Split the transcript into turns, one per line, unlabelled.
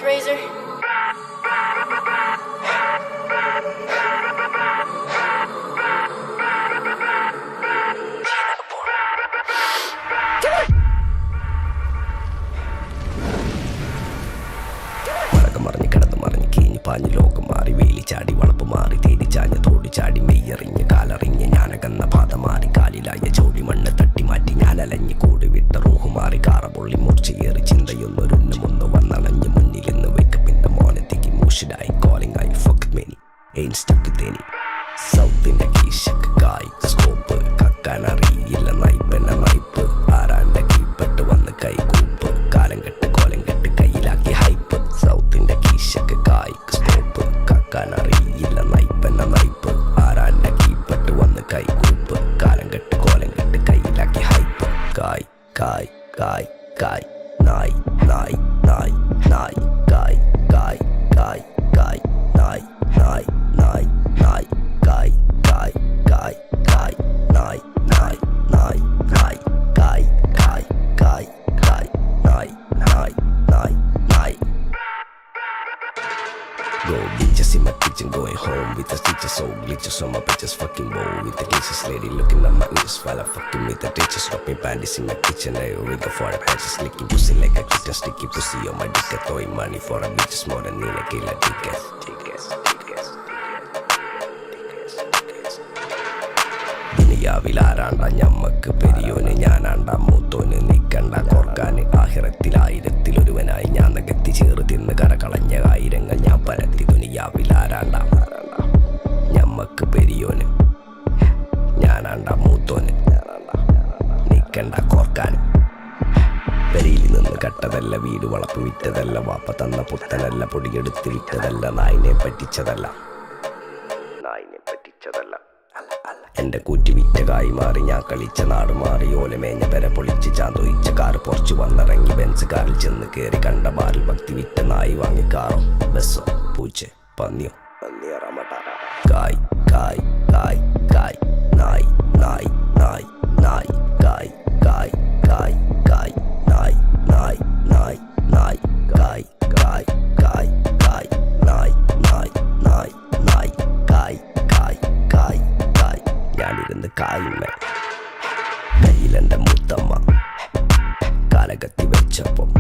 Razor.
മറഞ്ഞ് കിടന്ന് മറിഞ്ഞ് കീഞ്ഞ് പാഞ്ഞ് ലോകം മാറി വേലി ചാടി വളപ്പ് മാറി തേടി ചാഞ്ഞ് തോടി ചാടി മെയ്യറിഞ്ഞ് കാലറിഞ്ഞ് ഞാനകന്ന പാത മാറി കാലിലായ ചോടി മണ്ണ് തട്ടി മാറ്റി ഞാനലഞ്ഞ് കൂടി വിട്ട റൂഹ് മാറി കാറ പൊള്ളി മൂർച്ചയേറി ചിന്തയൊന്നൊരുന്നുമൊന്ന് വന്നണഞ്ഞ് മുന്നിലിന്ന് വെക്കപ്പിന്റെ മോനത്തേക്ക് മൂഷിലായി കോളിംഗ് ആയി ഫക്ക് മെനി എയിൻ സ്റ്റക്ക് തേനി സൗത്തിന്റെ കീശക്ക് കായ് സ്കോപ്പ് കക്കാനറിയില്ല നൈപ്പെന്ന നൈപ്പ് ആരാന്റെ കീപ്പെട്ട് വന്ന് കൈകൂപ്പ് കാലം കെട്ട് കോലം കെട്ട് കയ്യിലാക്കി ഹൈപ്പ് സൗത്തിന്റെ കീശക്ക് കായ് സ്കോപ്പ് കക്കാനറിയില്ല നൈപ്പെന്ന നൈപ്പ് ആരാന്റെ കീപ്പെട്ട് വന്ന് കൈകൂപ്പ് കാലം കെട്ട് കോലം കെട്ട് കയ്യിലാക്കി ഹൈപ്പ് കായ് കായ് കായ് കായ് നായ് നായ് നായ് നായ് കായ് കായ് കായ് കായ് നായ് നായ് നായ് നായ് കായ് കായ് കായ് കായ് നായ് നായ് നായ് നായ് കായ് കായ് കായ് കായ് നായ് നായ് നായ് നായ് Go bitches in my kitchen going home with the stitches so glitches on my bitches fucking bow with the cases lady looking at my ears while I fucking with the teachers dropping panties in my kitchen I rig for the patches licking pussy like a kitten sticky pussy on my dick throwing money for a bitches more than need a killer tickets ദുനിയാവിലാരാണ്ട ഞമ്മക്ക് പെരിയോന് ഞാനാണ്ട മൂത്തോന് നിക്കണ്ട കോർക്കാന് ആഹിറത്തിലായിരത്തിലൊരുവനായി ഞാൻ നകത്തി ചേറ് തിന്ന് കരകളഞ്ഞ ആയിരങ്ങൾ ഞാൻ പരത്തി ദുനിയാവിലാരാണ്ട ഞമ്മക്ക് പെരിയോന് ഞാനാണ്ട മൂത്തോന് നിക്കണ്ട കോർക്കാന് പെരിയിൽ നിന്ന് കട്ടതല്ല വീട് വളപ്പ് വിറ്റതല്ല വാപ്പ തന്ന പുത്തനല്ല പൊടിയെടുത്ത് വിറ്റതല്ല നായിനെ പറ്റിച്ചതല്ല എന്റെ കൂറ്റി വിറ്റ കായി മാറി ഞാൻ കളിച്ച നാട് മാറി ഓലമേഞ്ഞ പെര പൊളിച്ച് ചാന്തൊയിച്ച കാറ് പൊറച്ചു വന്നിറങ്ങി ബെൻസ് കാറിൽ ചെന്ന് കയറി കണ്ട ബാറിൽ ഭക്തി വിറ്റ നായി വാങ്ങി കാറോ ബസ്സോ പൂച്ച പന്നിയോ കായ് കായ് കായ് കായ് നായ് നായ് നായ് നായ് കായ് കായ് കായ് കായ് നായ് നായ് നായ് നായ് കായ് കായ് കായ് കായ് നായ് നായ് നായ് നായ് കായ് കായ് കായ് കായ് ഞാനിരുന്ന് കായുന്ന കയ്യിലെന്റെ മുത്തമ്മ കാലകത്തി വെച്ചപ്പം